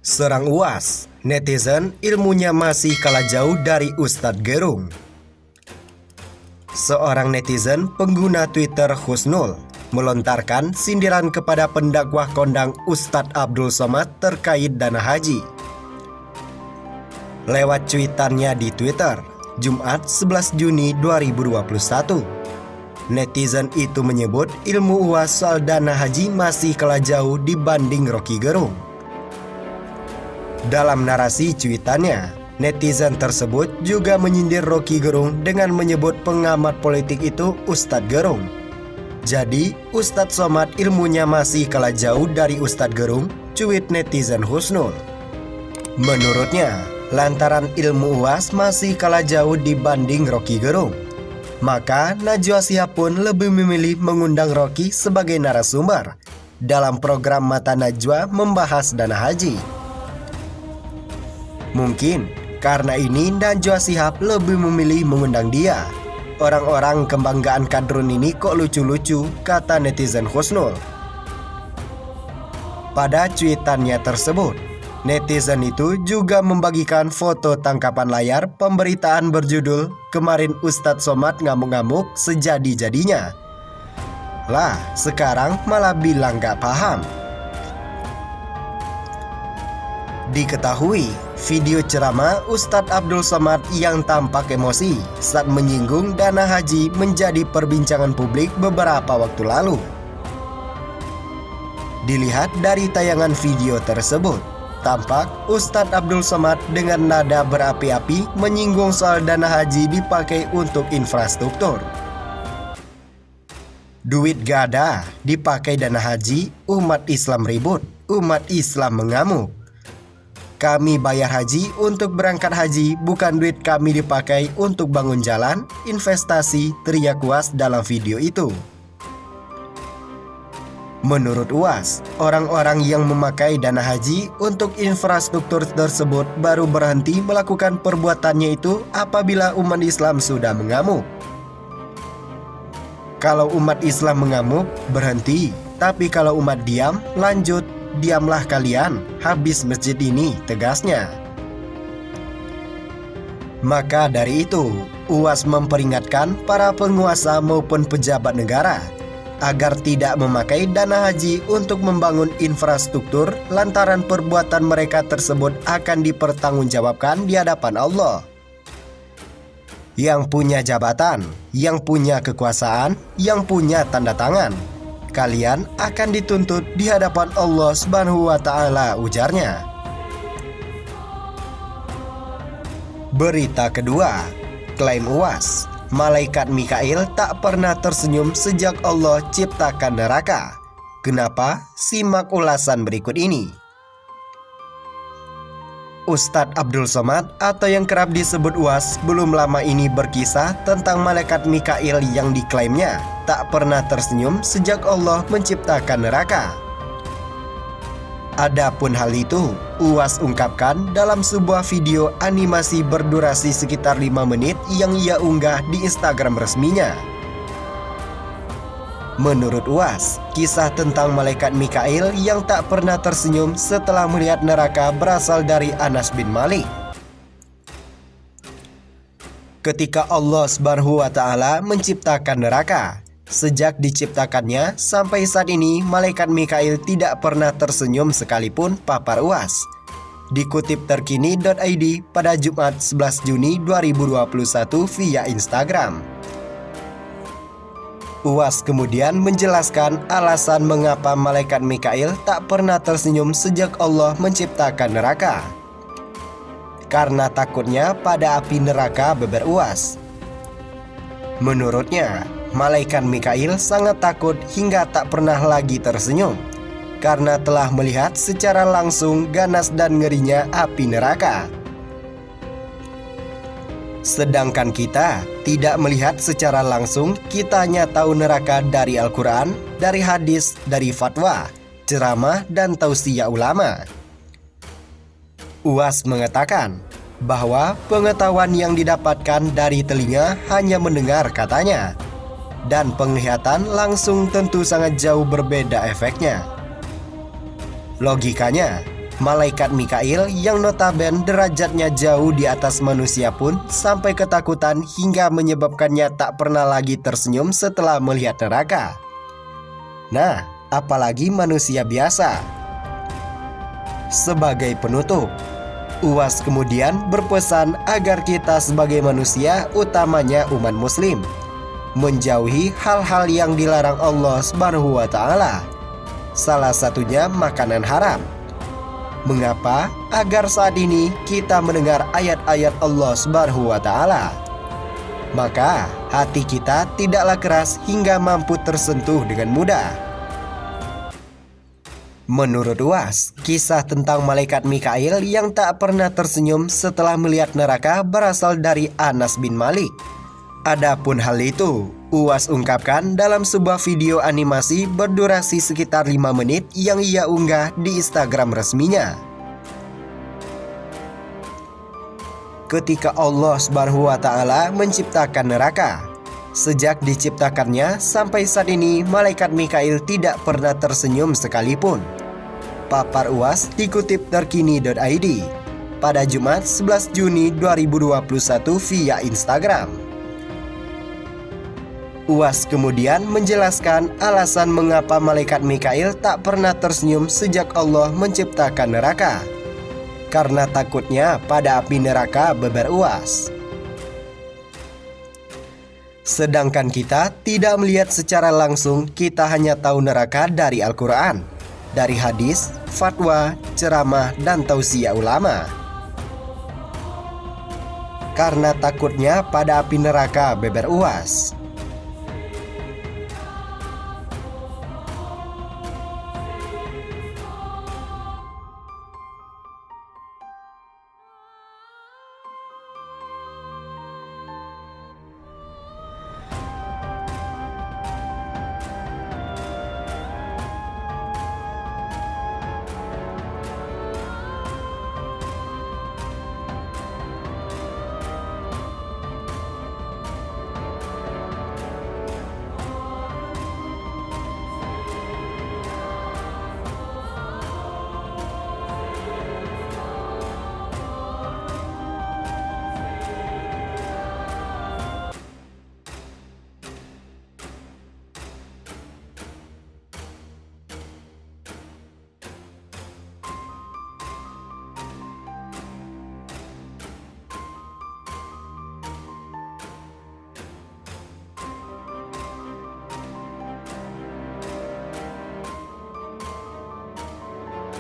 Serang UAS, netizen ilmunya masih kalah jauh dari Ustadz Gerung. Seorang netizen pengguna Twitter Husnul melontarkan sindiran kepada pendakwah kondang Ustadz Abdul Somad terkait dana haji. Lewat cuitannya di Twitter, Jumat 11 Juni 2021, netizen itu menyebut ilmu UAS soal dana haji masih kalah jauh dibanding Rocky Gerung. Dalam narasi cuitannya, netizen tersebut juga menyindir Rocky Gerung dengan menyebut pengamat politik itu Ustadz Gerung. Jadi, Ustadz Somad ilmunya masih kalah jauh dari Ustadz Gerung, cuit netizen Husnul. Menurutnya, lantaran ilmu UAS masih kalah jauh dibanding Rocky Gerung, maka Najwa Shihab pun lebih memilih mengundang Rocky sebagai narasumber dalam program Mata Najwa membahas dana haji. Mungkin karena ini Najwa Shihab lebih memilih mengundang dia. Orang-orang kebanggaan kadrun ini kok lucu-lucu, kata netizen Husnul. Pada cuitannya tersebut, netizen itu juga membagikan foto tangkapan layar pemberitaan berjudul "Kemarin Ustadz Somad ngamuk-ngamuk sejadi-jadinya". Lah, sekarang malah bilang gak paham. Diketahui, video ceramah Ustadz Abdul Somad yang tampak emosi saat menyinggung dana haji menjadi perbincangan publik beberapa waktu lalu. Dilihat dari tayangan video tersebut, tampak Ustadz Abdul Somad dengan nada berapi-api menyinggung soal dana haji dipakai untuk infrastruktur. Duit gak ada, dipakai dana haji, umat Islam ribut, umat Islam mengamuk. Kami bayar haji untuk berangkat haji, bukan duit kami dipakai untuk bangun jalan, investasi, teriak UAS dalam video itu. Menurut UAS, orang-orang yang memakai dana haji untuk infrastruktur tersebut baru berhenti melakukan perbuatannya itu apabila umat Islam sudah mengamuk. Kalau umat Islam mengamuk, berhenti. Tapi kalau umat diam, lanjut. Diamlah kalian, habis masjid ini, tegasnya. Maka dari itu, UAS memperingatkan para penguasa maupun pejabat negara agar tidak memakai dana haji untuk membangun infrastruktur lantaran perbuatan mereka tersebut akan dipertanggungjawabkan di hadapan Allah. Yang punya jabatan, yang punya kekuasaan, yang punya tanda tangan, kalian akan dituntut di hadapan Allah Subhanahu wa Ta'ala, ujarnya. Berita kedua, klaim UAS, malaikat Mikail tak pernah tersenyum sejak Allah ciptakan neraka. Kenapa? Simak ulasan berikut ini. Ustadz Abdul Somad atau yang kerap disebut UAS belum lama ini berkisah tentang malaikat Mikail yang diklaimnya tak pernah tersenyum sejak Allah menciptakan neraka. Adapun hal itu, UAS ungkapkan dalam sebuah video animasi berdurasi sekitar 5 menit yang ia unggah di Instagram resminya. Menurut UAS, kisah tentang malaikat Mikail yang tak pernah tersenyum setelah melihat neraka berasal dari Anas bin Malik. Ketika Allah Subhanahu wa Ta'ala menciptakan neraka, sejak diciptakannya sampai saat ini malaikat Mikail tidak pernah tersenyum sekalipun, papar UAS. Dikutip terkini.id pada Jumat 11 Juni 2021 via Instagram. UAS kemudian menjelaskan alasan mengapa malaikat Mikail tak pernah tersenyum sejak Allah menciptakan neraka. Karena takutnya pada api neraka, beber UAS. Menurutnya, malaikat Mikail sangat takut hingga tak pernah lagi tersenyum karena telah melihat secara langsung ganas dan ngerinya api neraka. Sedangkan kita tidak melihat secara langsung, kita hanya tahu neraka dari Al-Quran, dari hadis, dari fatwa, ceramah, dan tausiah ulama. UAS mengatakan bahwa pengetahuan yang didapatkan dari telinga hanya mendengar, katanya, dan penglihatan langsung tentu sangat jauh berbeda efeknya. Logikanya, Malaikat Mikail yang notaben derajatnya jauh di atas manusia pun sampai ketakutan hingga menyebabkannya tak pernah lagi tersenyum setelah melihat neraka. Nah, apalagi manusia biasa. Sebagai penutup, Uwas kemudian berpesan agar kita sebagai manusia, utamanya umat muslim, menjauhi hal-hal yang dilarang Allah Subhanahu wa Ta'ala. Salah satunya makanan haram. Mengapa? Agar saat ini kita mendengar ayat-ayat Allah Subhanahu wa Ta'ala, maka hati kita tidaklah keras hingga mampu tersentuh dengan mudah. Menurut Uwas, kisah tentang malaikat Mikail yang tak pernah tersenyum setelah melihat neraka berasal dari Anas bin Malik. Adapun hal itu, Uwas ungkapkan dalam sebuah video animasi berdurasi sekitar 5 menit yang ia unggah di Instagram resminya. Ketika Allah Subhanahu wa Ta'ala menciptakan neraka, sejak diciptakannya sampai saat ini malaikat Mikail tidak pernah tersenyum sekalipun. Papar Uwas dikutip terkini.id pada Jumat 11 Juni 2021 via Instagram. Uwas kemudian menjelaskan alasan mengapa malaikat Mikail tak pernah tersenyum sejak Allah menciptakan neraka. Karena takutnya pada api neraka, beber Uwas. Sedangkan kita tidak melihat secara langsung, kita hanya tahu neraka dari Al-Quran, dari hadis, fatwa, ceramah, dan tausiah ulama. Karena takutnya pada api neraka, beber Uwas.